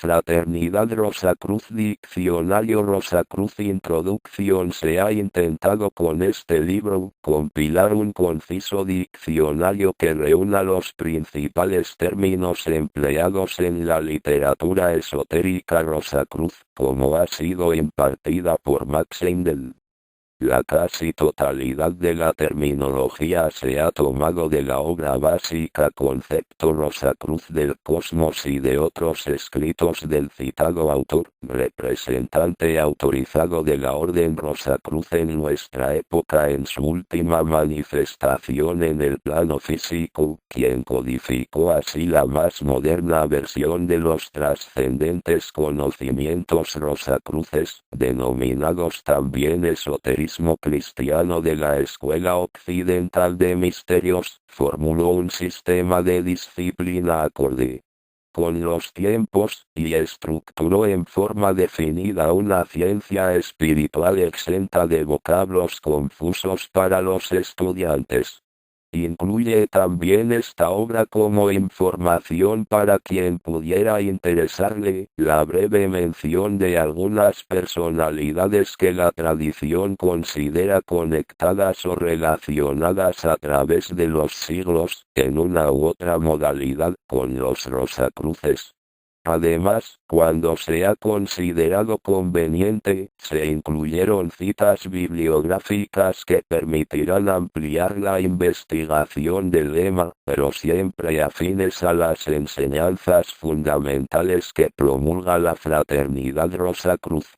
Fraternidad Rosacruz. Diccionario Rosacruz. Introducción. Se ha intentado con este libro compilar un conciso diccionario que reúna los principales términos empleados en la literatura esotérica Rosacruz, como ha sido impartida por Max Heindel. La casi totalidad de la terminología se ha tomado de la obra básica Concepto Rosacruz del Cosmos y de otros escritos del citado autor, representante autorizado de la Orden Rosacruz en nuestra época en su última manifestación en el plano físico, quien codificó así la más moderna versión de los trascendentes conocimientos rosacruces, denominados también esoterismo cristiano de la Escuela Occidental de Misterios. Formuló un sistema de disciplina acorde con los tiempos, y estructuró en forma definida una ciencia espiritual exenta de vocablos confusos para los estudiantes. Incluye también esta obra como información para quien pudiera interesarle, la breve mención de algunas personalidades que la tradición considera conectadas o relacionadas a través de los siglos, en una u otra modalidad, con los Rosacruces. Además, cuando se ha considerado conveniente, se incluyeron citas bibliográficas que permitirán ampliar la investigación del lema, pero siempre afines a las enseñanzas fundamentales que promulga la Fraternidad Rosacruz.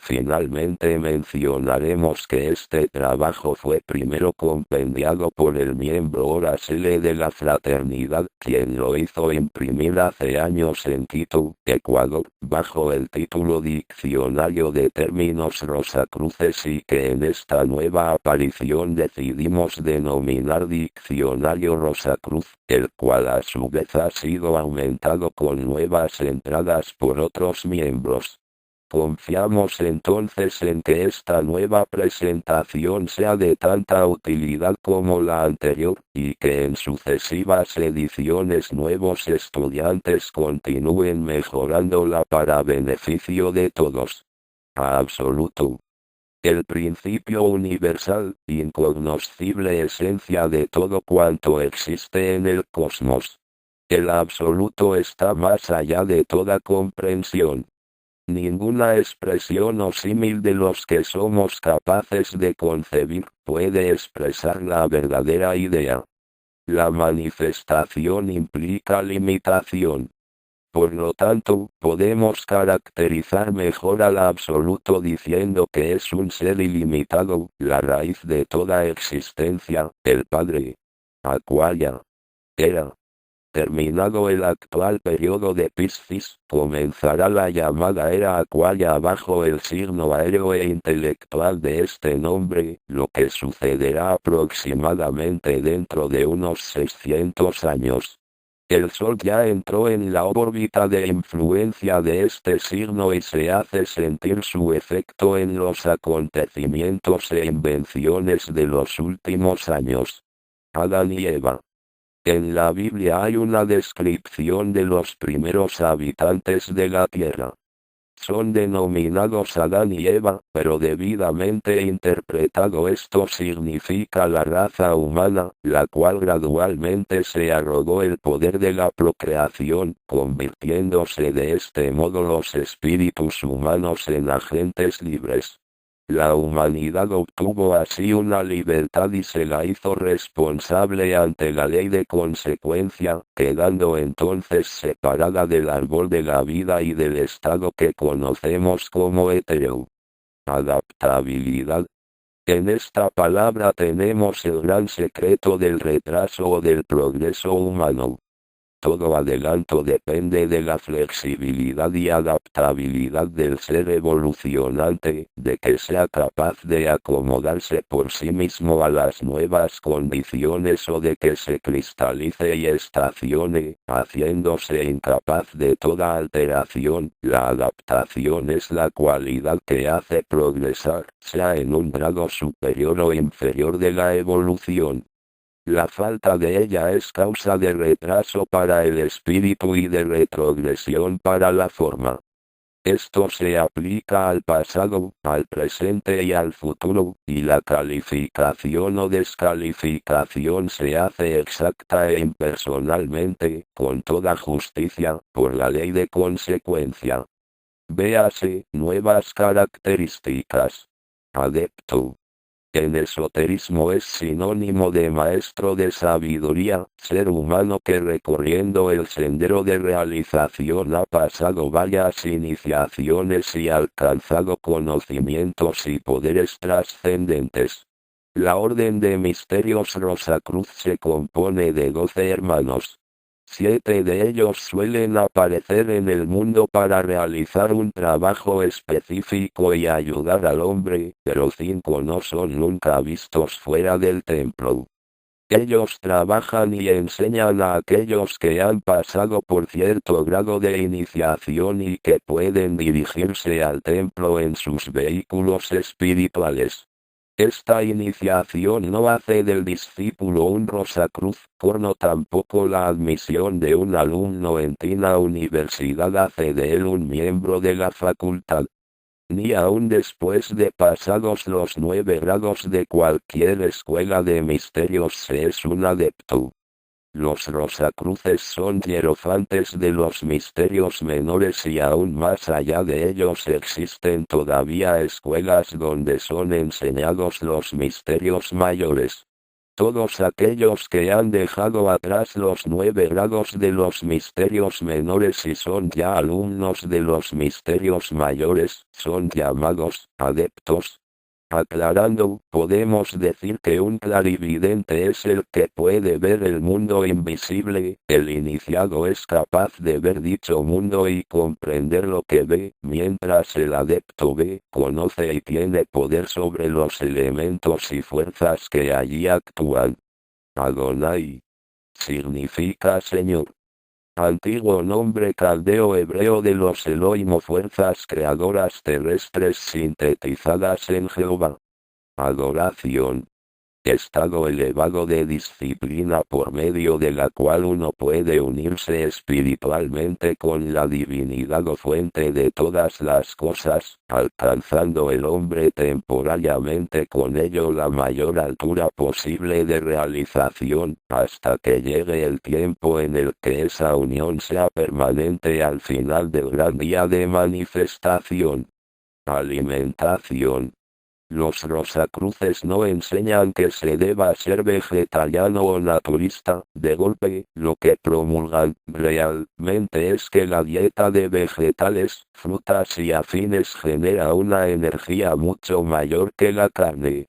Finalmente mencionaremos que este trabajo fue primero compendiado por el miembro Horace L. de la Fraternidad, quien lo hizo imprimir hace años en Quito, Ecuador, bajo el título Diccionario de Términos Rosacruces, y que en esta nueva aparición decidimos denominar Diccionario Rosacruz, el cual a su vez ha sido aumentado con nuevas entradas por otros miembros. Confiamos entonces en que esta nueva presentación sea de tanta utilidad como la anterior, y que en sucesivas ediciones nuevos estudiantes continúen mejorándola para beneficio de todos. A absoluto. El principio universal, incognoscible esencia de todo cuanto existe en el cosmos. El absoluto está más allá de toda comprensión. Ninguna expresión o símil de los que somos capaces de concebir puede expresar la verdadera idea. La manifestación implica limitación. Por lo tanto, podemos caracterizar mejor al absoluto diciendo que es un ser ilimitado, la raíz de toda existencia, el Padre. Aquaria. Era. Terminado el actual periodo de Piscis, comenzará la llamada era acuaria bajo el signo aéreo e intelectual de este nombre, lo que sucederá aproximadamente dentro de unos 600 años. El Sol ya entró en la órbita de influencia de este signo y se hace sentir su efecto en los acontecimientos e invenciones de los últimos años. Adán y Eva. En la Biblia hay una descripción de los primeros habitantes de la tierra. Son denominados Adán y Eva, pero debidamente interpretado esto significa la raza humana, la cual gradualmente se arrogó el poder de la procreación, convirtiéndose de este modo los espíritus humanos en agentes libres. La humanidad obtuvo así una libertad y se la hizo responsable ante la ley de consecuencia, quedando entonces separada del árbol de la vida y del estado que conocemos como hetero. Adaptabilidad. En esta palabra tenemos el gran secreto del retraso o del progreso humano. Todo adelanto depende de la flexibilidad y adaptabilidad del ser evolucionante, de que sea capaz de acomodarse por sí mismo a las nuevas condiciones o de que se cristalice y estacione, haciéndose incapaz de toda alteración. La adaptación es la cualidad que hace progresar, sea en un grado superior o inferior de la evolución. La falta de ella es causa de retraso para el espíritu y de retrogresión para la forma. Esto se aplica al pasado, al presente y al futuro, y la calificación o descalificación se hace exacta e impersonalmente, con toda justicia, por la ley de consecuencia. Véase, nuevas características. Adepto. En esoterismo es sinónimo de maestro de sabiduría, ser humano que recorriendo el sendero de realización ha pasado varias iniciaciones y alcanzado conocimientos y poderes trascendentes. La Orden de Misterios Rosacruz se compone de 12 hermanos. 7 de ellos suelen aparecer en el mundo para realizar un trabajo específico y ayudar al hombre, pero 5 no son nunca vistos fuera del templo. Ellos trabajan y enseñan a aquellos que han pasado por cierto grado de iniciación y que pueden dirigirse al templo en sus vehículos espirituales. Esta iniciación no hace del discípulo un Rosacruz corno, tampoco la admisión de un alumno en una universidad hace de él un miembro de la facultad. Ni aun después de pasados los 9 grados de cualquier escuela de misterios se es un adepto. Los Rosacruces son hierofantes de los misterios menores y aún más allá de ellos existen todavía escuelas donde son enseñados los misterios mayores. Todos aquellos que han dejado atrás los 9 grados de los misterios menores y son ya alumnos de los misterios mayores, son llamados adeptos. Aclarando, podemos decir que un clarividente es el que puede ver el mundo invisible, el iniciado es capaz de ver dicho mundo y comprender lo que ve, mientras el adepto ve, conoce y tiene poder sobre los elementos y fuerzas que allí actúan. Adonai significa Señor. Antiguo nombre caldeo hebreo de los Elohim o fuerzas creadoras terrestres sintetizadas en Jehová. Adoración. Estado elevado de disciplina por medio de la cual uno puede unirse espiritualmente con la divinidad o fuente de todas las cosas, alcanzando el hombre temporariamente con ello la mayor altura posible de realización, hasta que llegue el tiempo en el que esa unión sea permanente al final del gran día de manifestación. Alimentación. Los Rosacruces no enseñan que se deba ser vegetariano o naturista, de golpe, lo que promulgan, realmente es que la dieta de vegetales, frutas y afines genera una energía mucho mayor que la carne.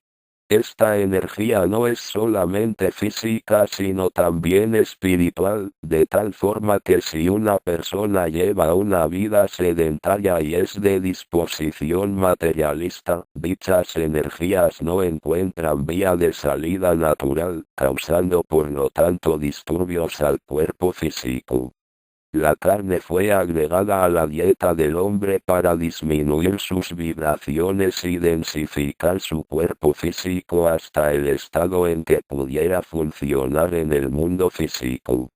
Esta energía no es solamente física sino también espiritual, de tal forma que si una persona lleva una vida sedentaria y es de disposición materialista, dichas energías no encuentran vía de salida natural, causando por lo tanto disturbios al cuerpo físico. La carne fue agregada a la dieta del hombre para disminuir sus vibraciones y densificar su cuerpo físico hasta el estado en que pudiera funcionar en el mundo físico.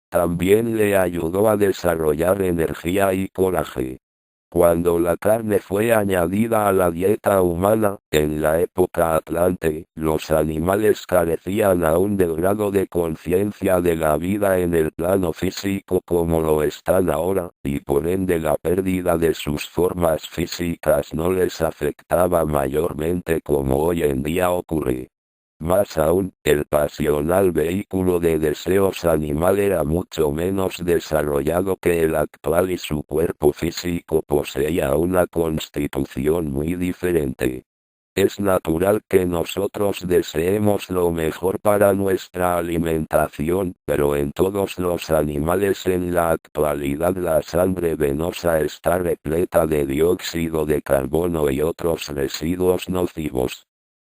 También le ayudó a desarrollar energía y coraje. Cuando la carne fue añadida a la dieta humana, en la época Atlante, los animales carecían aún del grado de conciencia de la vida en el plano físico como lo están ahora, y por ende la pérdida de sus formas físicas no les afectaba mayormente como hoy en día ocurre. Más aún, el pasional vehículo de deseos animal era mucho menos desarrollado que el actual y su cuerpo físico poseía una constitución muy diferente. Es natural que nosotros deseemos lo mejor para nuestra alimentación, pero en todos los animales en la actualidad la sangre venosa está repleta de dióxido de carbono y otros residuos nocivos.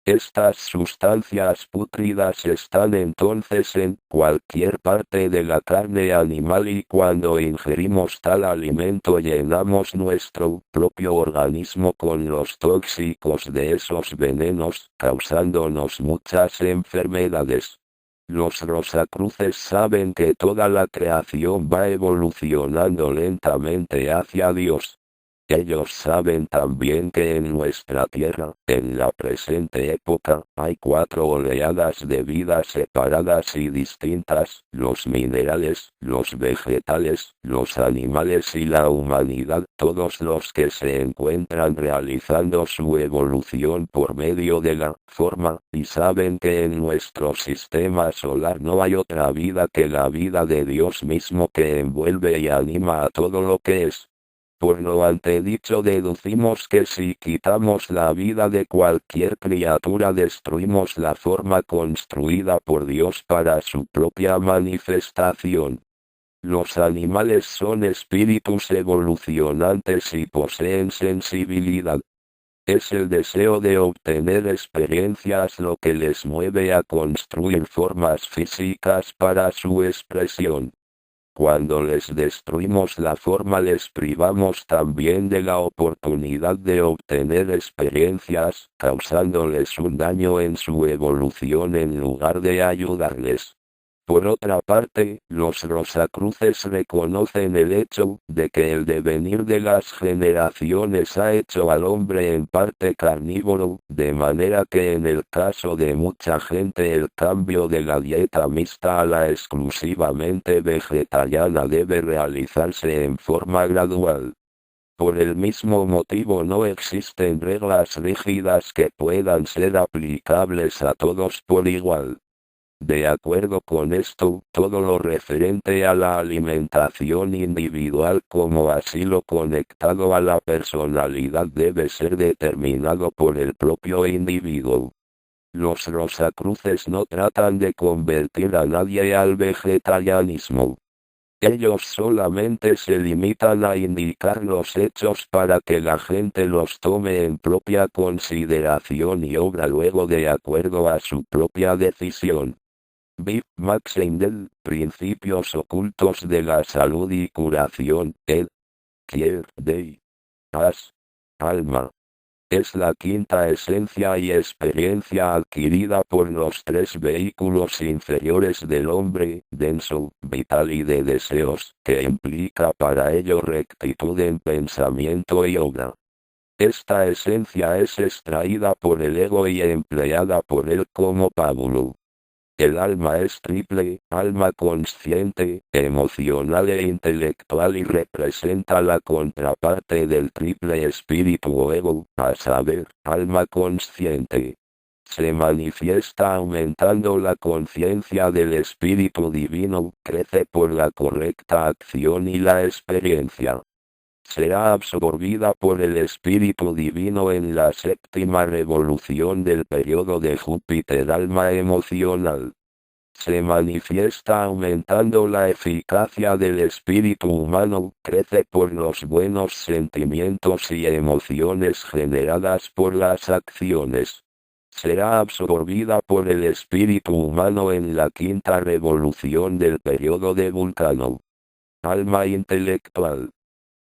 Estas sustancias pútridas están entonces en cualquier parte de la carne animal y cuando ingerimos tal alimento llenamos nuestro propio organismo con los tóxicos de esos venenos, causándonos muchas enfermedades. Los Rosacruces saben que toda la creación va evolucionando lentamente hacia Dios. Ellos saben también que en nuestra Tierra, en la presente época, hay 4 oleadas de vida separadas y distintas: los minerales, los vegetales, los animales y la humanidad, todos los que se encuentran realizando su evolución por medio de la forma, y saben que en nuestro sistema solar no hay otra vida que la vida de Dios mismo que envuelve y anima a todo lo que es. Por lo antedicho deducimos que si quitamos la vida de cualquier criatura destruimos la forma construida por Dios para su propia manifestación. Los animales son espíritus evolucionantes y poseen sensibilidad. Es el deseo de obtener experiencias lo que les mueve a construir formas físicas para su expresión. Cuando les destruimos la forma les privamos también de la oportunidad de obtener experiencias, causándoles un daño en su evolución en lugar de ayudarles. Por otra parte, los Rosacruces reconocen el hecho de que el devenir de las generaciones ha hecho al hombre en parte carnívoro, de manera que en el caso de mucha gente el cambio de la dieta mixta a la exclusivamente vegetariana debe realizarse en forma gradual. Por el mismo motivo no existen reglas rígidas que puedan ser aplicables a todos por igual. De acuerdo con esto, todo lo referente a la alimentación individual como así lo conectado a la personalidad debe ser determinado por el propio individuo. Los Rosacruces no tratan de convertir a nadie al vegetarianismo. Ellos solamente se limitan a indicar los hechos para que la gente los tome en propia consideración y obra luego de acuerdo a su propia decisión. Bill Maxendel, Principios ocultos de la salud y curación, ed. Kier Day. As. Alma. Es la quinta esencia y experiencia adquirida por los 3 vehículos inferiores del hombre, denso, vital y de deseos, que implica para ello rectitud en pensamiento y obra. Esta esencia es extraída por el ego y empleada por él como pábulo. El alma es triple, alma consciente, emocional e intelectual y representa la contraparte del triple espíritu o ego, a saber, alma consciente. Se manifiesta aumentando la conciencia del espíritu divino, crece por la correcta acción y la experiencia. Será absorbida por el Espíritu Divino en la 7ª revolución del periodo de Júpiter alma emocional. Se manifiesta aumentando la eficacia del espíritu humano, crece por los buenos sentimientos y emociones generadas por las acciones. Será absorbida por el espíritu humano en la 5ª revolución del periodo de Vulcano. Alma intelectual.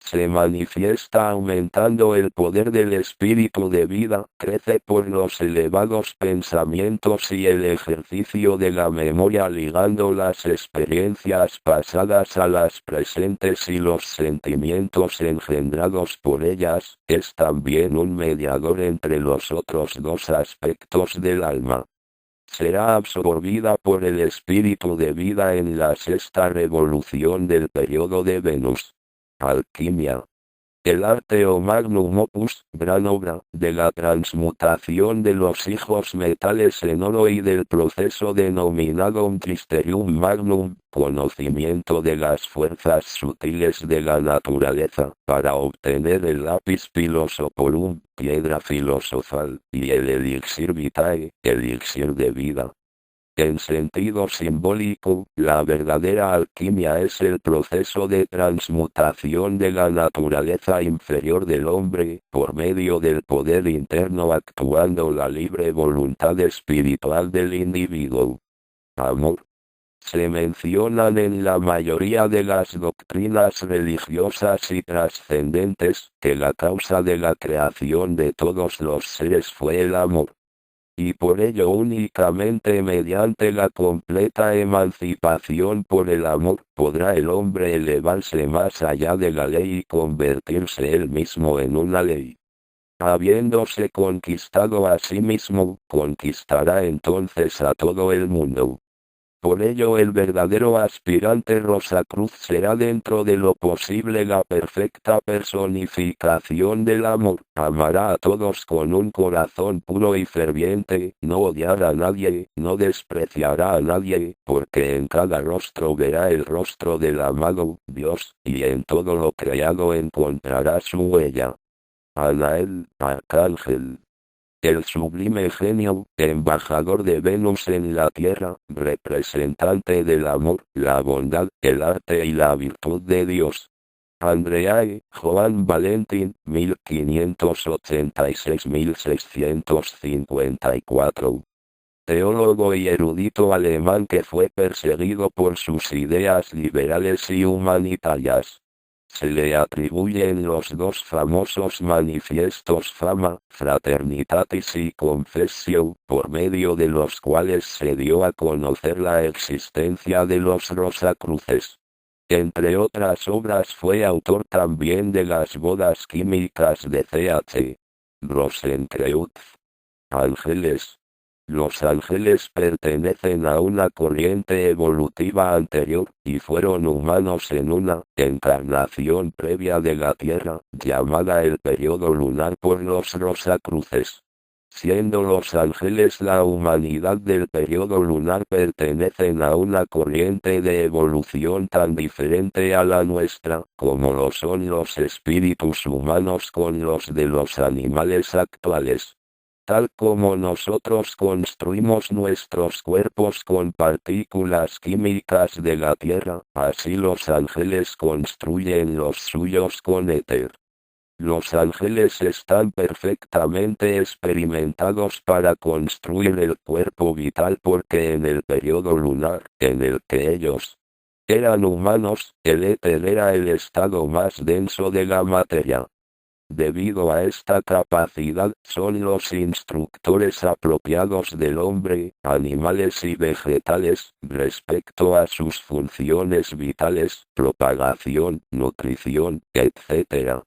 Se manifiesta aumentando el poder del espíritu de vida, crece por los elevados pensamientos y el ejercicio de la memoria ligando las experiencias pasadas a las presentes y los sentimientos engendrados por ellas, es también un mediador entre los otros 2 aspectos del alma. Será absorbida por el espíritu de vida en la 6ª revolución del periodo de Venus. Alquimia. El arte o magnum opus, gran obra, de la transmutación de los hijos metales en oro y del proceso denominado Mysterium Magnum, conocimiento de las fuerzas sutiles de la naturaleza, para obtener el lapis philosophorum, piedra filosofal, y el elixir vitae, elixir de vida. En sentido simbólico, la verdadera alquimia es el proceso de transmutación de la naturaleza inferior del hombre, por medio del poder interno actuando la libre voluntad espiritual del individuo. Amor. Se mencionan en la mayoría de las doctrinas religiosas y trascendentes, que la causa de la creación de todos los seres fue el amor. Y por ello únicamente mediante la completa emancipación por el amor podrá el hombre elevarse más allá de la ley y convertirse él mismo en una ley. Habiéndose conquistado a sí mismo, conquistará entonces a todo el mundo. Por ello el verdadero aspirante Rosacruz será dentro de lo posible la perfecta personificación del amor. Amará a todos con un corazón puro y ferviente, no odiará a nadie, no despreciará a nadie, porque en cada rostro verá el rostro del amado Dios, y en todo lo creado encontrará su huella. Anael, Arcángel. El sublime genio, embajador de Venus en la tierra, representante del amor, la bondad, el arte y la virtud de Dios. Andreae, Joan Valentín, 1586-1654. Teólogo y erudito alemán que fue perseguido por sus ideas liberales y humanitarias. Se le atribuyen los dos famosos manifiestos Fama, Fraternitatis y Confessio, por medio de los cuales se dio a conocer la existencia de los Rosacruces. Entre otras obras fue autor también de las bodas químicas de C.H. Rosenkreuz. Ángeles. Los ángeles pertenecen a una corriente evolutiva anterior, y fueron humanos en una encarnación previa de la Tierra, llamada el periodo lunar por los Rosacruces. Siendo los ángeles la humanidad del periodo lunar, pertenecen a una corriente de evolución tan diferente a la nuestra, como lo son los espíritus humanos con los de los animales actuales. Tal como nosotros construimos nuestros cuerpos con partículas químicas de la Tierra, así los ángeles construyen los suyos con éter. Los ángeles están perfectamente experimentados para construir el cuerpo vital porque en el periodo lunar, en el que ellos eran humanos, el éter era el estado más denso de la materia. Debido a esta capacidad, son los instructores apropiados del hombre, animales y vegetales, respecto a sus funciones vitales, propagación, nutrición, etc.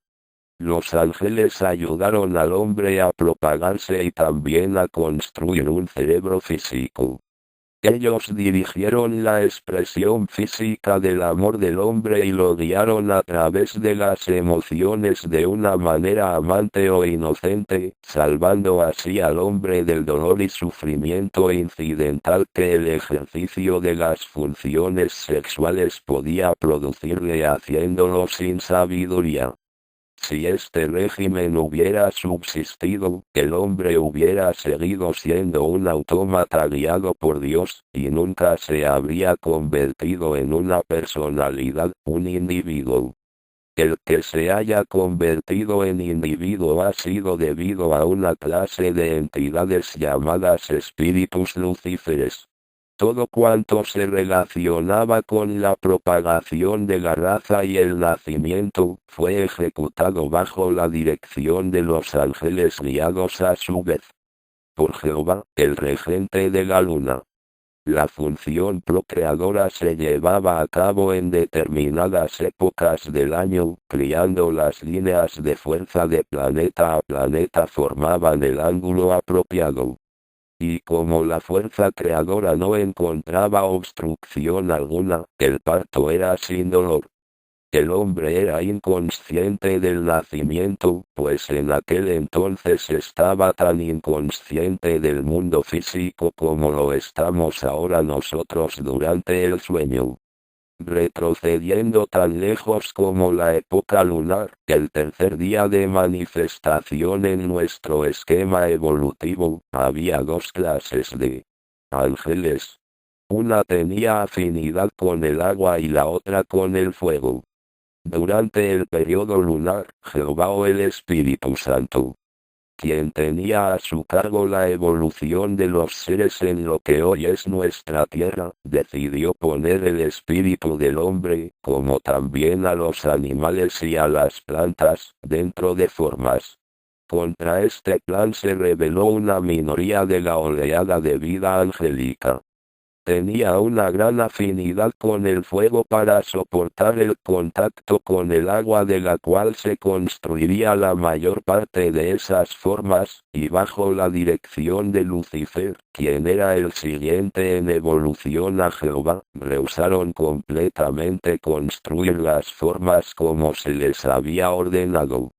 Los ángeles ayudaron al hombre a propagarse y también a construir un cerebro físico. Ellos dirigieron la expresión física del amor del hombre y lo guiaron a través de las emociones de una manera amante o inocente, salvando así al hombre del dolor y sufrimiento incidental que el ejercicio de las funciones sexuales podía producirle, haciéndolo sin sabiduría. Si este régimen hubiera subsistido, el hombre hubiera seguido siendo un autómata guiado por Dios, y nunca se habría convertido en una personalidad, un individuo. El que se haya convertido en individuo ha sido debido a una clase de entidades llamadas espíritus lucíferes. Todo cuanto se relacionaba con la propagación de la raza y el nacimiento, fue ejecutado bajo la dirección de los ángeles guiados a su vez por Jehová, el regente de la luna. La función procreadora se llevaba a cabo en determinadas épocas del año, criando las líneas de fuerza de planeta a planeta formaban el ángulo apropiado. Y como la fuerza creadora no encontraba obstrucción alguna, el parto era sin dolor. El hombre era inconsciente del nacimiento, pues en aquel entonces estaba tan inconsciente del mundo físico como lo estamos ahora nosotros durante el sueño. Retrocediendo tan lejos como la época lunar, el tercer día de manifestación en nuestro esquema evolutivo, había dos clases de ángeles. Una tenía afinidad con el agua y la otra con el fuego. Durante el periodo lunar, Jehová o el Espíritu Santo, quien tenía a su cargo la evolución de los seres en lo que hoy es nuestra tierra, decidió poner el espíritu del hombre, como también a los animales y a las plantas, dentro de formas Contra este plan se rebeló una minoría de la oleada de vida angélica. Tenía una gran afinidad con el fuego para soportar el contacto con el agua de la cual se construiría la mayor parte de esas formas, y bajo la dirección de Lucifer, quien era el siguiente en evolución a Jehová, rehusaron completamente construir las formas como se les había ordenado.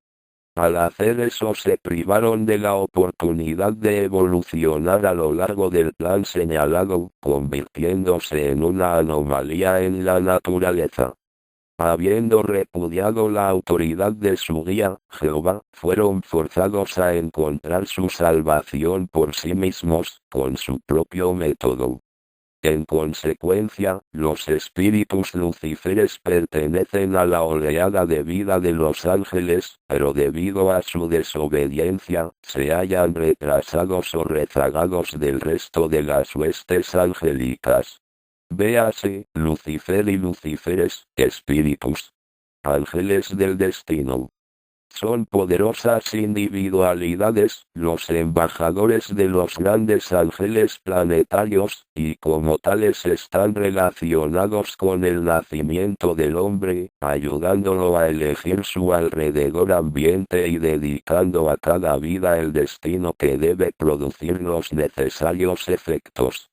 Al hacer eso se privaron de la oportunidad de evolucionar a lo largo del plan señalado, convirtiéndose en una anomalía en la naturaleza. Habiendo repudiado la autoridad de su guía, Jehová, fueron forzados a encontrar su salvación por sí mismos, con su propio método. En consecuencia, los espíritus lucíferes pertenecen a la oleada de vida de los ángeles, pero debido a su desobediencia, se hallan retrasados o rezagados del resto de las huestes angélicas. Véase, Lucifer y Lucíferes, espíritus. Ángeles del destino. Son poderosas individualidades, los embajadores de los grandes ángeles planetarios, y como tales están relacionados con el nacimiento del hombre, ayudándolo a elegir su alrededor ambiente y dedicando a cada vida el destino que debe producir los necesarios efectos.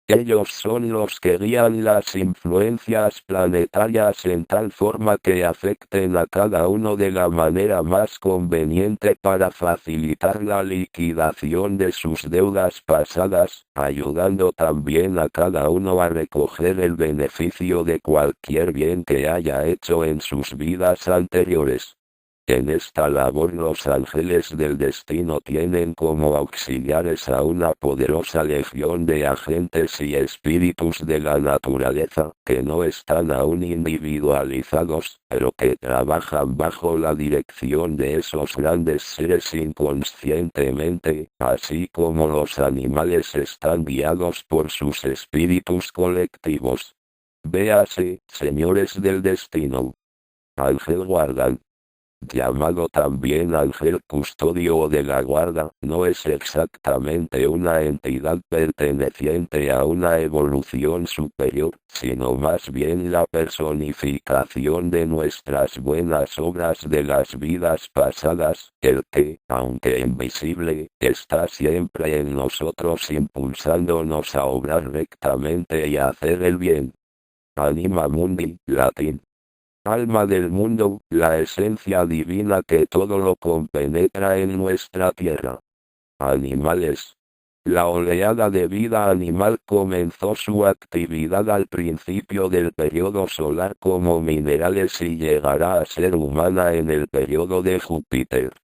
Ellos son los que guían las influencias planetarias en tal forma que afecten a cada uno de la manera más conveniente para facilitar la liquidación de sus deudas pasadas, ayudando también a cada uno a recoger el beneficio de cualquier bien que haya hecho en sus vidas anteriores. En esta labor los ángeles del destino tienen como auxiliares a una poderosa legión de agentes y espíritus de la naturaleza, que no están aún individualizados, pero que trabajan bajo la dirección de esos grandes seres inconscientemente, así como los animales están guiados por sus espíritus colectivos. Véase, señores del destino. Ángel guardián. Llamado también ángel custodio o de la guarda, no es exactamente una entidad perteneciente a una evolución superior, sino más bien la personificación de nuestras buenas obras de las vidas pasadas, el que, aunque invisible, está siempre en nosotros impulsándonos a obrar rectamente y a hacer el bien. Anima mundi, latín. Alma del mundo, la esencia divina que todo lo compenetra en nuestra tierra. Animales. La oleada de vida animal comenzó su actividad al principio del periodo solar como minerales y llegará a ser humana en el periodo de Júpiter.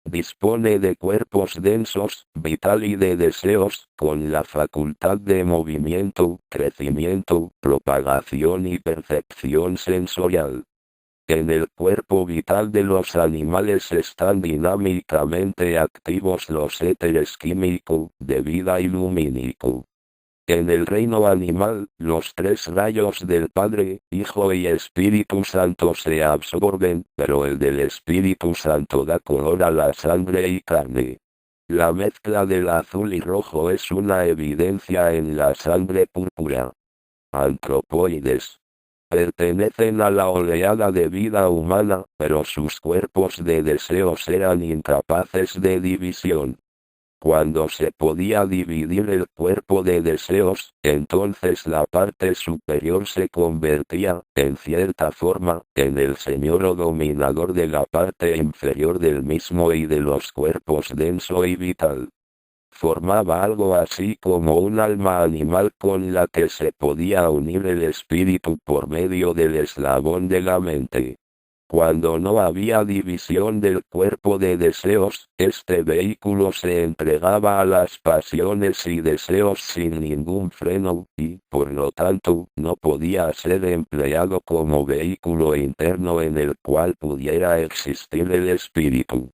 Dispone de cuerpos densos, vital y de deseos, con la facultad de movimiento, crecimiento, propagación y percepción sensorial. En el cuerpo vital de los animales están dinámicamente activos los éteres químico, de vida y lumínico. En el reino animal, los tres rayos del Padre, Hijo y Espíritu Santo se absorben, pero el del Espíritu Santo da color a la sangre y carne. La mezcla del azul y rojo es una evidencia en la sangre púrpura. Antropoides. Pertenecen a la oleada de vida humana, pero sus cuerpos de deseos eran incapaces de división. Cuando se podía dividir el cuerpo de deseos, entonces la parte superior se convertía, en cierta forma, en el señor o dominador de la parte inferior del mismo y de los cuerpos denso y vital. Formaba algo así como un alma animal con la que se podía unir el espíritu por medio del eslabón de la mente. Cuando no había división del cuerpo de deseos, este vehículo se entregaba a las pasiones y deseos sin ningún freno, y, por lo tanto, no podía ser empleado como vehículo interno en el cual pudiera existir el espíritu.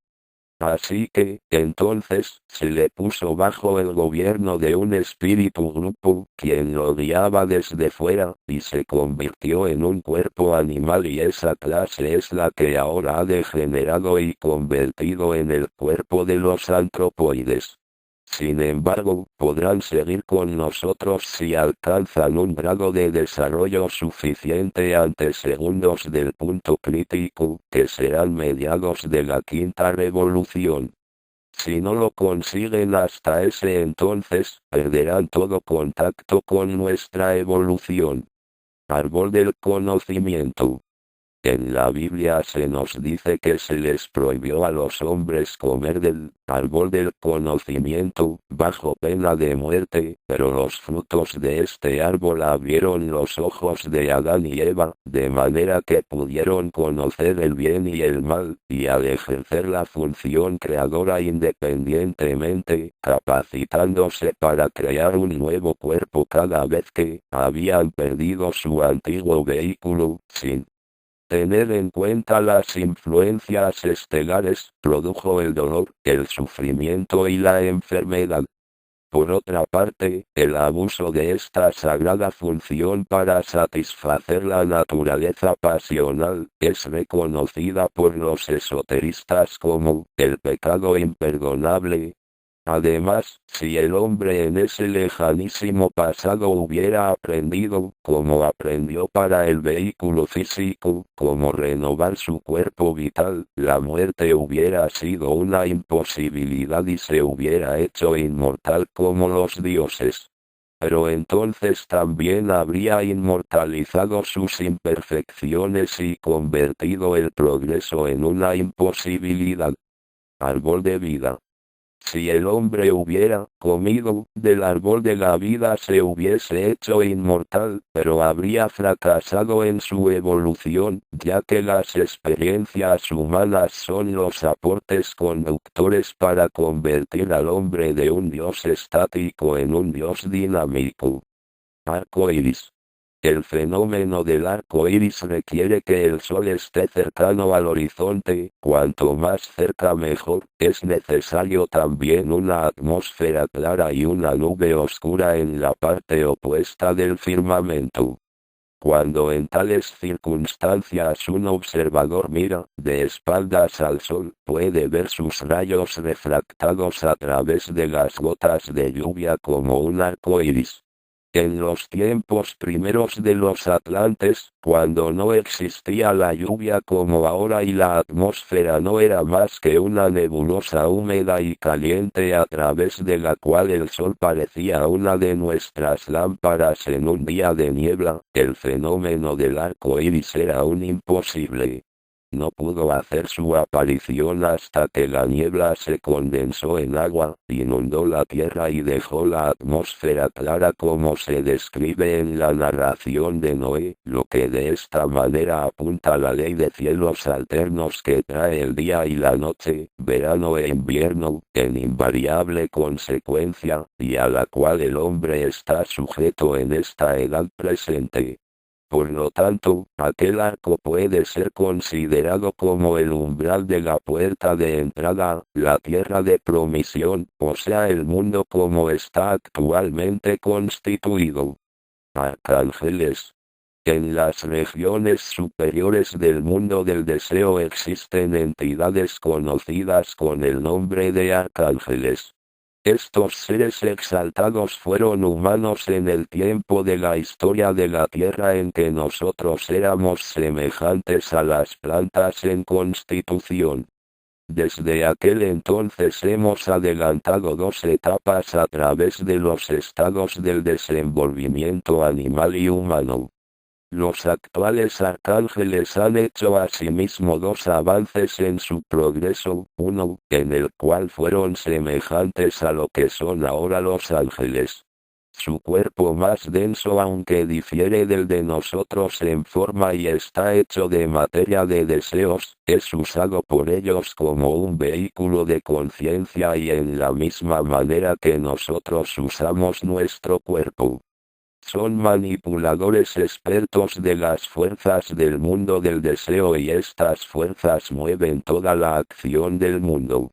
Así que, entonces, se le puso bajo el gobierno de un espíritu grupo, quien lo guiaba desde fuera, y se convirtió en un cuerpo animal y esa clase es la que ahora ha degenerado y convertido en el cuerpo de los antropoides. Sin embargo, podrán seguir con nosotros si alcanzan un grado de desarrollo suficiente antes segundos del punto crítico, que serán mediados de la quinta revolución. Si no lo consiguen hasta ese entonces, perderán todo contacto con nuestra evolución. Árbol del conocimiento. En la Biblia se nos dice que se les prohibió a los hombres comer del árbol del conocimiento, bajo pena de muerte, pero los frutos de este árbol abrieron los ojos de Adán y Eva, de manera que pudieron conocer el bien y el mal, y al ejercer la función creadora independientemente, capacitándose para crear un nuevo cuerpo cada vez que habían perdido su antiguo vehículo, sin tener en cuenta las influencias estelares, produjo el dolor, el sufrimiento y la enfermedad. Por otra parte, el abuso de esta sagrada función para satisfacer la naturaleza pasional, es reconocida por los esoteristas como el pecado imperdonable. Además, si el hombre en ese lejanísimo pasado hubiera aprendido, como aprendió para el vehículo físico, cómo renovar su cuerpo vital, la muerte hubiera sido una imposibilidad y se hubiera hecho inmortal como los dioses. Pero entonces también habría inmortalizado sus imperfecciones y convertido el progreso en una imposibilidad. Árbol de vida. Si el hombre hubiera comido del árbol de la vida se hubiese hecho inmortal, pero habría fracasado en su evolución, ya que las experiencias humanas son los aportes conductores para convertir al hombre de un dios estático en un dios dinámico. Arco iris. El fenómeno del arco iris requiere que el sol esté cercano al horizonte, cuanto más cerca mejor, es necesario también una atmósfera clara y una nube oscura en la parte opuesta del firmamento. Cuando en tales circunstancias un observador mira de espaldas al sol, puede ver sus rayos refractados a través de las gotas de lluvia como un arco iris. En los tiempos primeros de los atlantes, cuando no existía la lluvia como ahora y la atmósfera no era más que una nebulosa húmeda y caliente a través de la cual el sol parecía una de nuestras lámparas en un día de niebla, el fenómeno del arco iris era un imposible. No pudo hacer su aparición hasta que la niebla se condensó en agua, inundó la tierra y dejó la atmósfera clara como se describe en la narración de Noé, lo que de esta manera apunta a la ley de cielos alternos que trae el día y la noche, verano e invierno, en invariable consecuencia, y a la cual el hombre está sujeto en esta edad presente. Por lo tanto, aquel arco puede ser considerado como el umbral de la puerta de entrada, la tierra de promisión, o sea el mundo como está actualmente constituido. Arcángeles. En las regiones superiores del mundo del deseo existen entidades conocidas con el nombre de arcángeles. Estos seres exaltados fueron humanos en el tiempo de la historia de la Tierra en que nosotros éramos semejantes a las plantas en constitución. Desde aquel entonces hemos adelantado dos etapas a través de los estados del desenvolvimiento animal y humano. Los actuales arcángeles han hecho asimismo dos avances en su progreso, uno, en el cual fueron semejantes a lo que son ahora los ángeles. Su cuerpo más denso aunque difiere del de nosotros en forma y está hecho de materia de deseos, es usado por ellos como un vehículo de conciencia y en la misma manera que nosotros usamos nuestro cuerpo. Son manipuladores expertos de las fuerzas del mundo del deseo y estas fuerzas mueven toda la acción del mundo.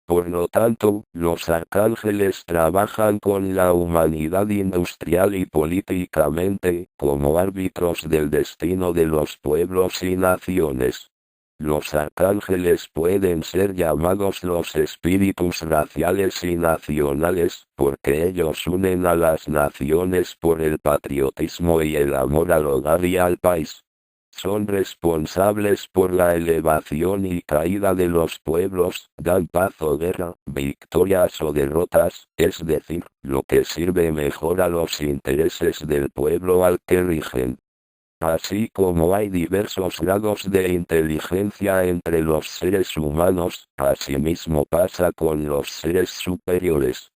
Por lo tanto, los arcángeles trabajan con la humanidad industrial y políticamente, como árbitros del destino de los pueblos y naciones. Los arcángeles pueden ser llamados los espíritus raciales y nacionales, porque ellos unen a las naciones por el patriotismo y el amor al hogar y al país. Son responsables por la elevación y caída de los pueblos, dan paz o guerra, victorias o derrotas, es decir, lo que sirve mejor a los intereses del pueblo al que rigen. Así como hay diversos grados de inteligencia entre los seres humanos, asimismo pasa con los seres superiores.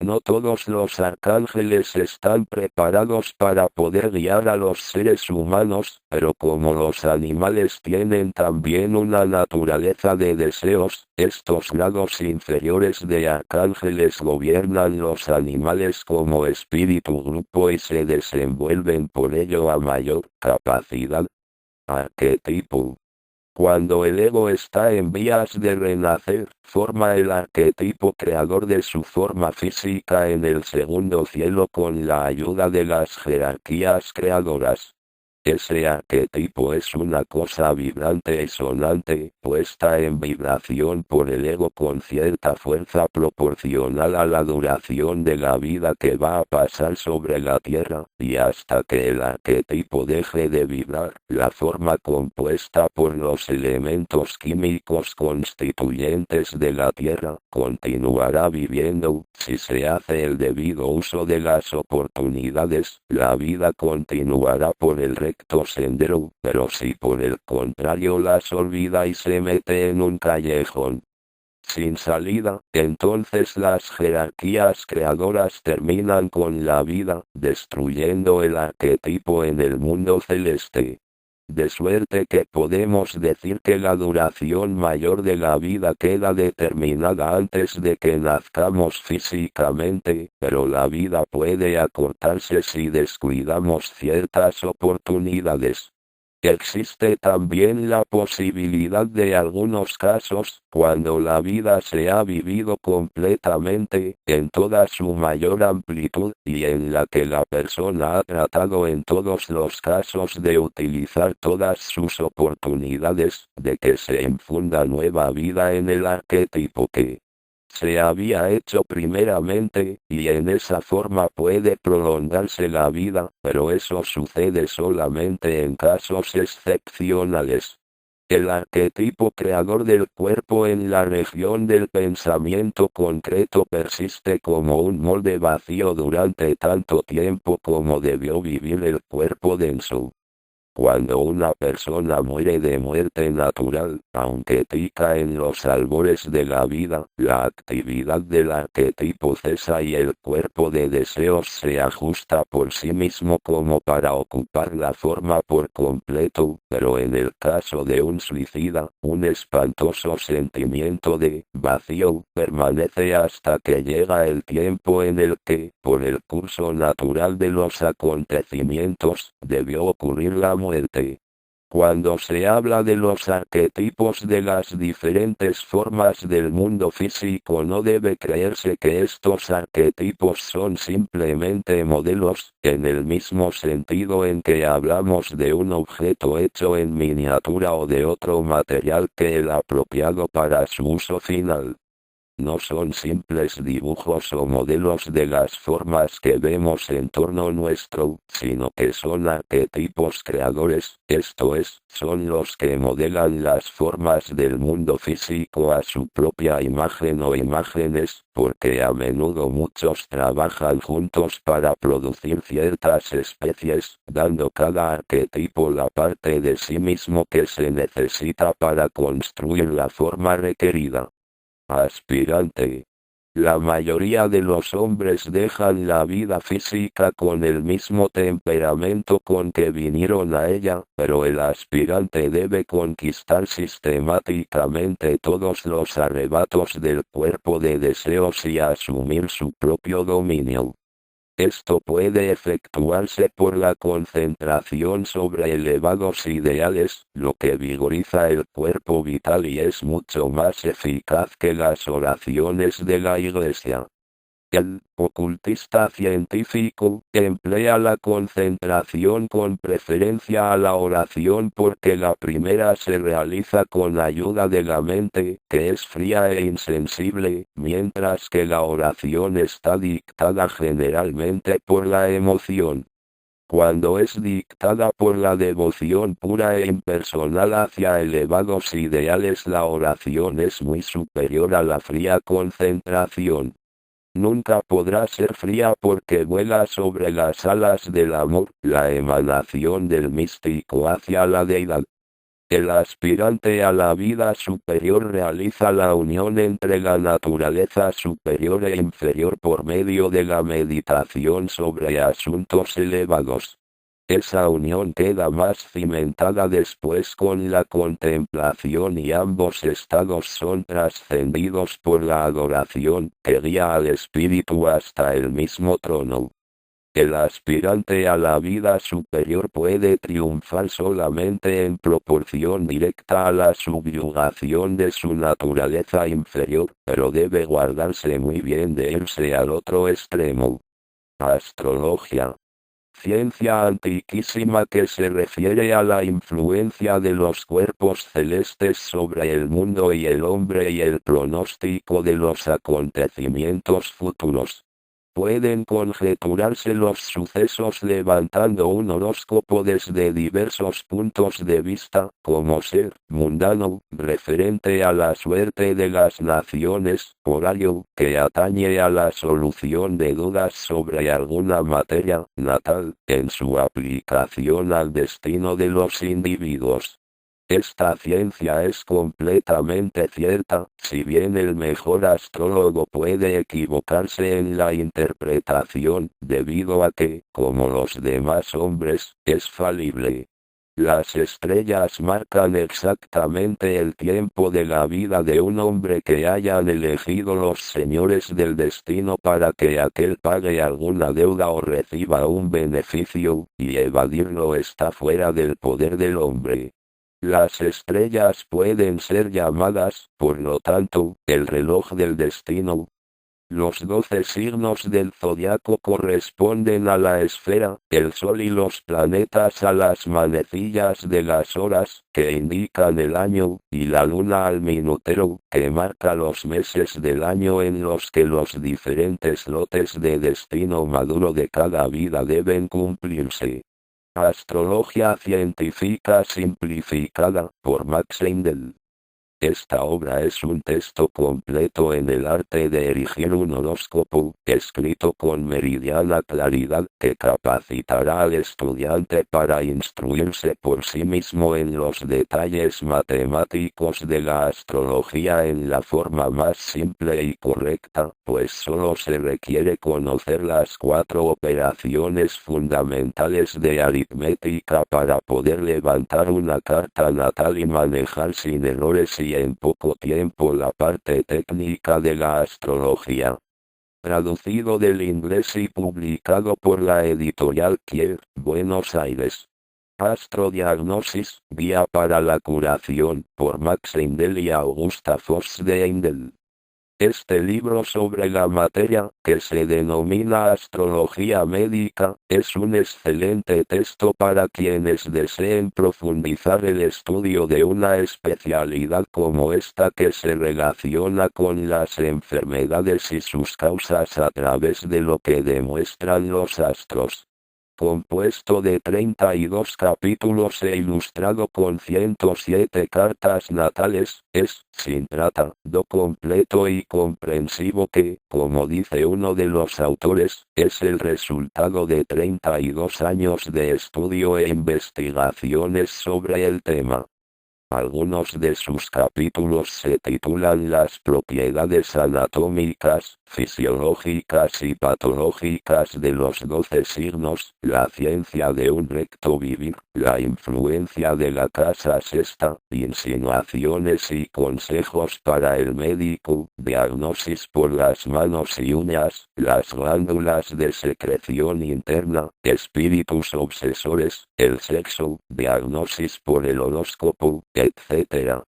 No todos los arcángeles están preparados para poder guiar a los seres humanos, pero como los animales tienen también una naturaleza de deseos, estos grados inferiores de arcángeles gobiernan los animales como espíritu grupo y se desenvuelven por ello a mayor capacidad. Arquetipo. Cuando el ego está en vías de renacer, forma el arquetipo creador de su forma física en el segundo cielo con la ayuda de las jerarquías creadoras. Ese arquetipo es una cosa vibrante y sonante, puesta en vibración por el ego con cierta fuerza proporcional a la duración de la vida que va a pasar sobre la Tierra, y hasta que el arquetipo deje de vibrar, la forma compuesta por los elementos químicos constituyentes de la Tierra, continuará viviendo, si se hace el debido uso de las oportunidades, la vida continuará por el recto sendero, pero si por el contrario las olvida y se mete en un callejón sin salida, entonces las jerarquías creadoras terminan con la vida, destruyendo el arquetipo en el mundo celeste. De suerte que podemos decir que la duración mayor de la vida queda determinada antes de que nazcamos físicamente, pero la vida puede acortarse si descuidamos ciertas oportunidades. Existe también la posibilidad de algunos casos, cuando la vida se ha vivido completamente, en toda su mayor amplitud, y en la que la persona ha tratado en todos los casos de utilizar todas sus oportunidades, de que se infunda nueva vida en el arquetipo que se había hecho primeramente, y en esa forma puede prolongarse la vida, pero eso sucede solamente en casos excepcionales. El arquetipo creador del cuerpo en la región del pensamiento concreto persiste como un molde vacío durante tanto tiempo como debió vivir el cuerpo denso. Cuando una persona muere de muerte natural, aunque pica en los albores de la vida, la actividad del arquetipo cesa y el cuerpo de deseos se ajusta por sí mismo como para ocupar la forma por completo, pero en el caso de un suicida, un espantoso sentimiento de vacío permanece hasta que llega el tiempo en el que, por el curso natural de los acontecimientos, debió ocurrir la muerte. Cuando se habla de los arquetipos de las diferentes formas del mundo físico, no debe creerse que estos arquetipos son simplemente modelos, en el mismo sentido en que hablamos de un objeto hecho en miniatura o de otro material que el apropiado para su uso final. No son simples dibujos o modelos de las formas que vemos en torno nuestro, sino que son arquetipos creadores, esto es, son los que modelan las formas del mundo físico a su propia imagen o imágenes, porque a menudo muchos trabajan juntos para producir ciertas especies, dando cada arquetipo la parte de sí mismo que se necesita para construir la forma requerida. Aspirante. La mayoría de los hombres dejan la vida física con el mismo temperamento con que vinieron a ella, pero el aspirante debe conquistar sistemáticamente todos los arrebatos del cuerpo de deseos y asumir su propio dominio. Esto puede efectuarse por la concentración sobre elevados ideales, lo que vigoriza el cuerpo vital y es mucho más eficaz que las oraciones de la Iglesia. El ocultista científico emplea la concentración con preferencia a la oración porque la primera se realiza con ayuda de la mente, que es fría e insensible, mientras que la oración está dictada generalmente por la emoción. Cuando es dictada por la devoción pura e impersonal hacia elevados ideales, la oración es muy superior a la fría concentración. Nunca podrá ser fría porque vuela sobre las alas del amor, la emanación del místico hacia la deidad. El aspirante a la vida superior realiza la unión entre la naturaleza superior e inferior por medio de la meditación sobre asuntos elevados. Esa unión queda más cimentada después con la contemplación y ambos estados son trascendidos por la adoración, que guía al espíritu hasta el mismo trono. El aspirante a la vida superior puede triunfar solamente en proporción directa a la subyugación de su naturaleza inferior, pero debe guardarse muy bien de irse al otro extremo. Astrología. Ciencia antiquísima que se refiere a la influencia de los cuerpos celestes sobre el mundo y el hombre y el pronóstico de los acontecimientos futuros. Pueden conjeturarse los sucesos levantando un horóscopo desde diversos puntos de vista, como ser mundano, referente a la suerte de las naciones, horario, que atañe a la solución de dudas sobre alguna materia, natal, en su aplicación al destino de los individuos. Esta ciencia es completamente cierta, si bien el mejor astrólogo puede equivocarse en la interpretación, debido a que, como los demás hombres, es falible. Las estrellas marcan exactamente el tiempo de la vida de un hombre que hayan elegido los señores del destino para que aquel pague alguna deuda o reciba un beneficio, y evadirlo está fuera del poder del hombre. Las estrellas pueden ser llamadas, por lo tanto, el reloj del destino. Los 12 signos del zodiaco corresponden a la esfera, el sol y los planetas a las manecillas de las horas, que indican el año, y la luna al minutero, que marca los meses del año en los que los diferentes lotes de destino maduro de cada vida deben cumplirse. Astrología científica simplificada, por Max Heindel. Esta obra es un texto completo en el arte de erigir un horóscopo, escrito con meridiana claridad, que capacitará al estudiante para instruirse por sí mismo en los detalles matemáticos de la astrología en la forma más simple y correcta, pues solo se requiere conocer las 4 operaciones fundamentales de aritmética para poder levantar una carta natal y manejar sin errores y en poco tiempo la parte técnica de la astrología. Traducido del inglés y publicado por la editorial Kier, Buenos Aires. Astrodiagnosis, Guía para la Curación, por Max Heindel y Augusta Voss de Heindel. Este libro sobre la materia, que se denomina Astrología Médica, es un excelente texto para quienes deseen profundizar el estudio de una especialidad como esta que se relaciona con las enfermedades y sus causas a través de lo que demuestran los astros. Compuesto de 32 capítulos e ilustrado con 107 cartas natales, es, sin tratado completo y comprensivo que, como dice uno de los autores, es el resultado de 32 años de estudio e investigaciones sobre el tema. Algunos de sus capítulos se titulan Las propiedades anatómicas, fisiológicas y patológicas de los 12 signos, la ciencia de un recto vivir, la influencia de la casa sexta, insinuaciones y consejos para el médico, diagnosis por las manos y uñas, las glándulas de secreción interna, espíritus obsesores, el sexo, diagnosis por el horóscopo, etc.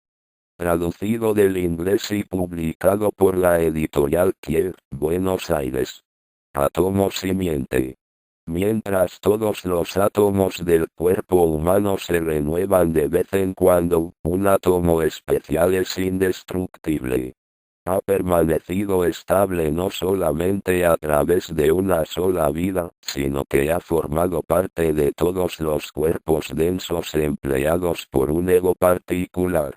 Traducido del inglés y publicado por la editorial Kier, Buenos Aires. Átomo simiente. Mientras todos los átomos del cuerpo humano se renuevan de vez en cuando, un átomo especial es indestructible. Ha permanecido estable no solamente a través de una sola vida, sino que ha formado parte de todos los cuerpos densos empleados por un ego particular.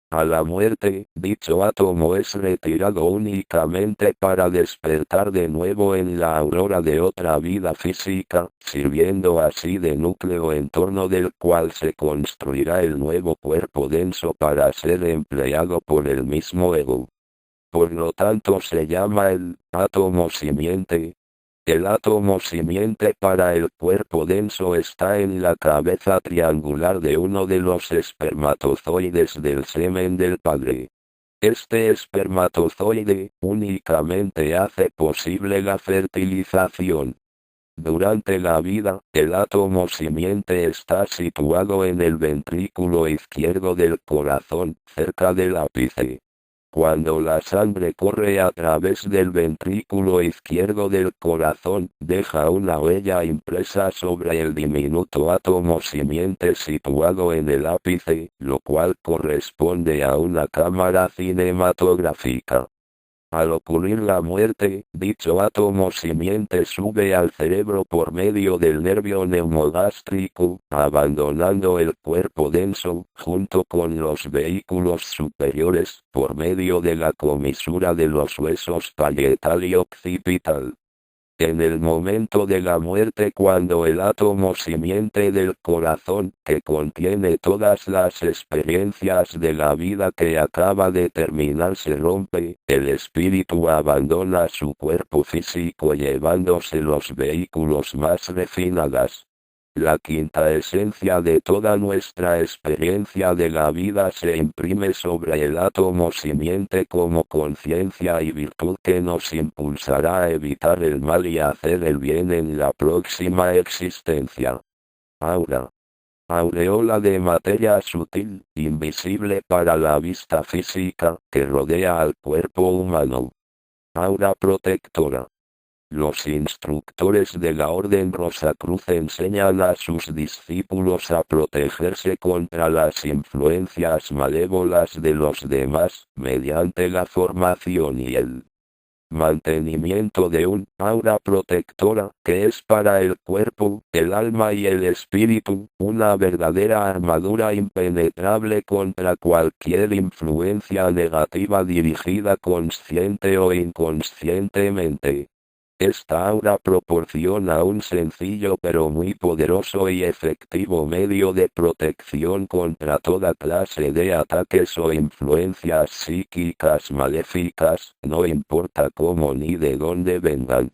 A la muerte, dicho átomo es retirado únicamente para despertar de nuevo en la aurora de otra vida física, sirviendo así de núcleo en torno del cual se construirá el nuevo cuerpo denso para ser empleado por el mismo ego. Por lo tanto se llama el átomo simiente. El átomo simiente para el cuerpo denso está en la cabeza triangular de uno de los espermatozoides del semen del padre. Este espermatozoide únicamente hace posible la fertilización. Durante la vida, el átomo simiente está situado en el ventrículo izquierdo del corazón, cerca del ápice. Cuando la sangre corre a través del ventrículo izquierdo del corazón, deja una huella impresa sobre el diminuto átomo simiente situado en el ápice, lo cual corresponde a una cámara cinematográfica. Al ocurrir la muerte, dicho átomo simiente sube al cerebro por medio del nervio neumogástrico, abandonando el cuerpo denso, junto con los vehículos superiores, por medio de la comisura de los huesos parietal y occipital. En el momento de la muerte, cuando el átomo simiente del corazón, que contiene todas las experiencias de la vida que acaba de terminar, se rompe, el espíritu abandona su cuerpo físico llevándose los vehículos más refinados. La quinta esencia de toda nuestra experiencia de la vida se imprime sobre el átomo simiente como conciencia y virtud que nos impulsará a evitar el mal y a hacer el bien en la próxima existencia. Aura. Aureola de materia sutil, invisible para la vista física, que rodea al cuerpo humano. Aura protectora. Los instructores de la Orden Rosacruz enseñan a sus discípulos a protegerse contra las influencias malévolas de los demás, mediante la formación y el mantenimiento de un aura protectora, que es para el cuerpo, el alma y el espíritu, una verdadera armadura impenetrable contra cualquier influencia negativa dirigida consciente o inconscientemente. Esta aura proporciona un sencillo pero muy poderoso y efectivo medio de protección contra toda clase de ataques o influencias psíquicas maléficas, no importa cómo ni de dónde vengan.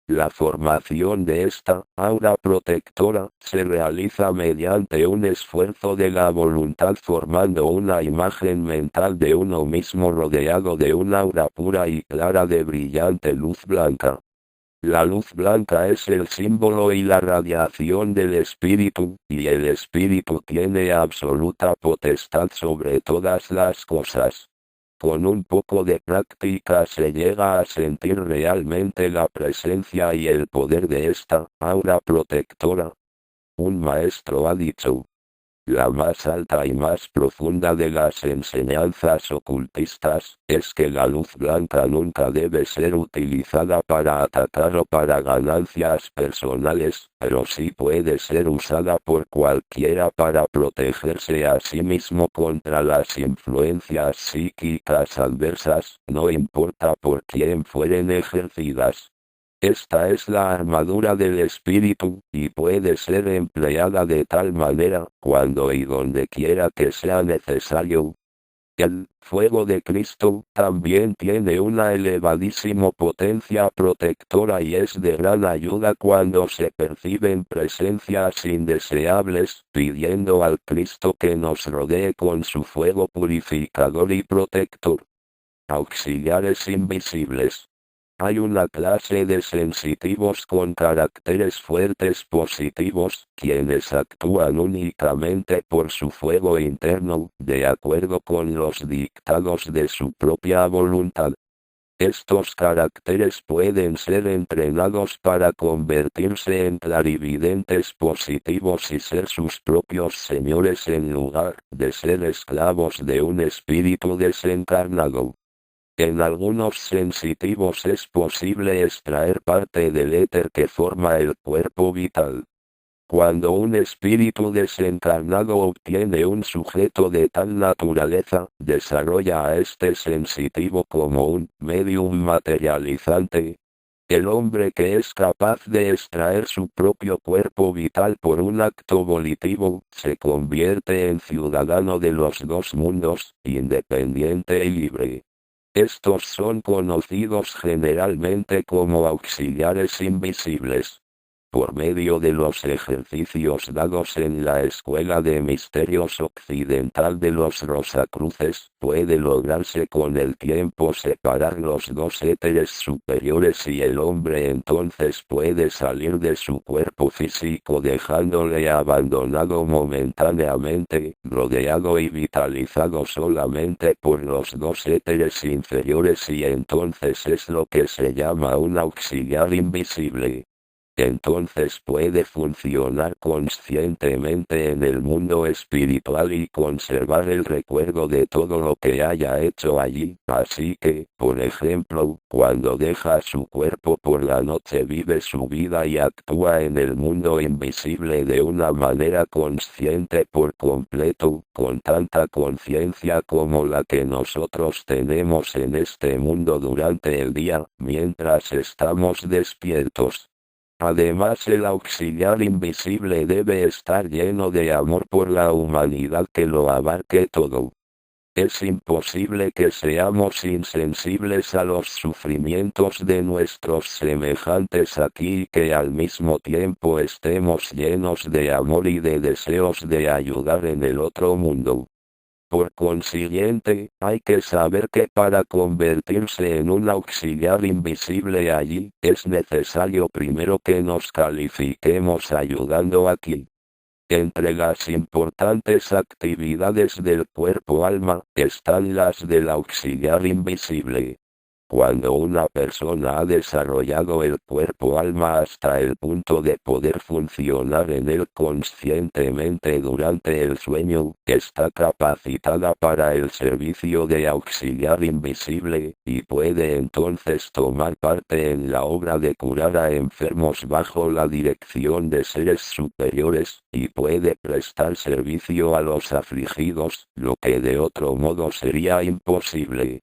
La formación de esta aura protectora se realiza mediante un esfuerzo de la voluntad, formando una imagen mental de uno mismo rodeado de un aura pura y clara de brillante luz blanca. La luz blanca es el símbolo y la radiación del espíritu, y el espíritu tiene absoluta potestad sobre todas las cosas. Con un poco de práctica se llega a sentir realmente la presencia y el poder de esta aura protectora. Un maestro ha dicho: la más alta y más profunda de las enseñanzas ocultistas, es que la luz blanca nunca debe ser utilizada para atacar o para ganancias personales, pero sí puede ser usada por cualquiera para protegerse a sí mismo contra las influencias psíquicas adversas, no importa por quién fueren ejercidas. Esta es la armadura del espíritu, y puede ser empleada de tal manera, cuando y donde quiera que sea necesario. El fuego de Cristo también tiene una elevadísima potencia protectora y es de gran ayuda cuando se perciben presencias indeseables, pidiendo al Cristo que nos rodee con su fuego purificador y protector. Auxiliares invisibles. Hay una clase de sensitivos con caracteres fuertes positivos, quienes actúan únicamente por su fuego interno, de acuerdo con los dictados de su propia voluntad. Estos caracteres pueden ser entrenados para convertirse en clarividentes positivos y ser sus propios señores en lugar de ser esclavos de un espíritu desencarnado. En algunos sensitivos es posible extraer parte del éter que forma el cuerpo vital. Cuando un espíritu desencarnado obtiene un sujeto de tal naturaleza, desarrolla a este sensitivo como un medium materializante. El hombre que es capaz de extraer su propio cuerpo vital por un acto volitivo, se convierte en ciudadano de los dos mundos, independiente y libre. Estos son conocidos generalmente como auxiliares invisibles. Por medio de los ejercicios dados en la Escuela de Misterios Occidental de los Rosacruces, puede lograrse con el tiempo separar los dos éteres superiores y el hombre entonces puede salir de su cuerpo físico dejándole abandonado momentáneamente, rodeado y vitalizado solamente por los dos éteres inferiores y entonces es lo que se llama un auxiliar invisible. Entonces puede funcionar conscientemente en el mundo espiritual y conservar el recuerdo de todo lo que haya hecho allí. Así que, por ejemplo, cuando deja su cuerpo por la noche vive su vida y actúa en el mundo invisible de una manera consciente por completo, con tanta conciencia como la que nosotros tenemos en este mundo durante el día, mientras estamos despiertos. Además el auxiliar invisible debe estar lleno de amor por la humanidad que lo abarque todo. Es imposible que seamos insensibles a los sufrimientos de nuestros semejantes aquí y que al mismo tiempo estemos llenos de amor y de deseos de ayudar en el otro mundo. Por consiguiente, hay que saber que para convertirse en un auxiliar invisible allí, es necesario primero que nos califiquemos ayudando aquí. Entre las importantes actividades del cuerpo-alma, están las del auxiliar invisible. Cuando una persona ha desarrollado el cuerpo-alma hasta el punto de poder funcionar en él conscientemente durante el sueño, está capacitada para el servicio de auxiliar invisible, y puede entonces tomar parte en la obra de curar a enfermos bajo la dirección de seres superiores, y puede prestar servicio a los afligidos, lo que de otro modo sería imposible.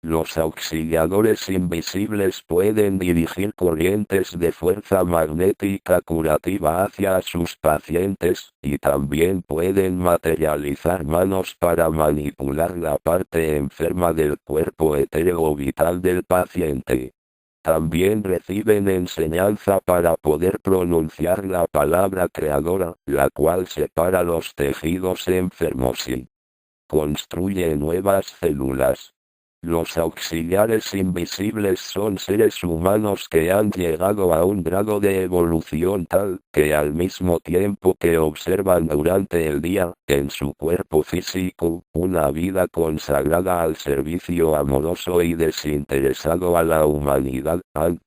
Los auxiliadores invisibles pueden dirigir corrientes de fuerza magnética curativa hacia sus pacientes, y también pueden materializar manos para manipular la parte enferma del cuerpo etéreo o vital del paciente. También reciben enseñanza para poder pronunciar la palabra creadora, la cual separa los tejidos enfermos y construye nuevas células. Los auxiliares invisibles son seres humanos que han llegado a un grado de evolución tal que al mismo tiempo que observan durante el día, en su cuerpo físico, una vida consagrada al servicio amoroso y desinteresado a la humanidad, han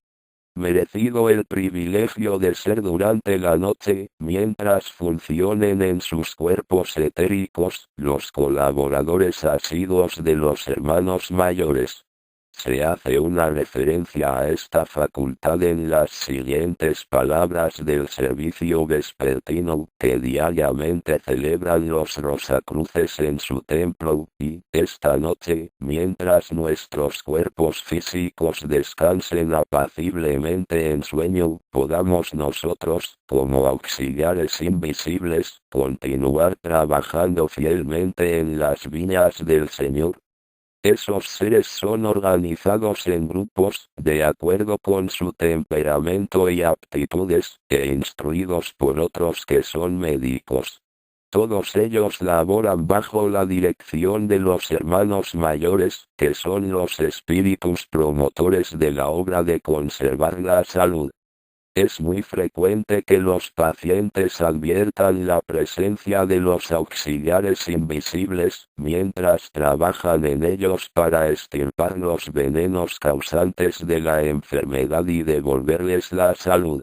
merecido el privilegio de ser durante la noche, mientras funcionen en sus cuerpos etéricos, los colaboradores asiduos de los hermanos mayores. Se hace una referencia a esta facultad en las siguientes palabras del servicio vespertino que diariamente celebran los Rosacruces en su templo, y, esta noche, mientras nuestros cuerpos físicos descansen apaciblemente en sueño, podamos nosotros, como auxiliares invisibles, continuar trabajando fielmente en las viñas del Señor. Esos seres son organizados en grupos, de acuerdo con su temperamento y aptitudes, e instruidos por otros que son médicos. Todos ellos laboran bajo la dirección de los hermanos mayores, que son los espíritus promotores de la obra de conservar la salud. Es muy frecuente que los pacientes adviertan la presencia de los auxiliares invisibles, mientras trabajan en ellos para extirpar los venenos causantes de la enfermedad y devolverles la salud.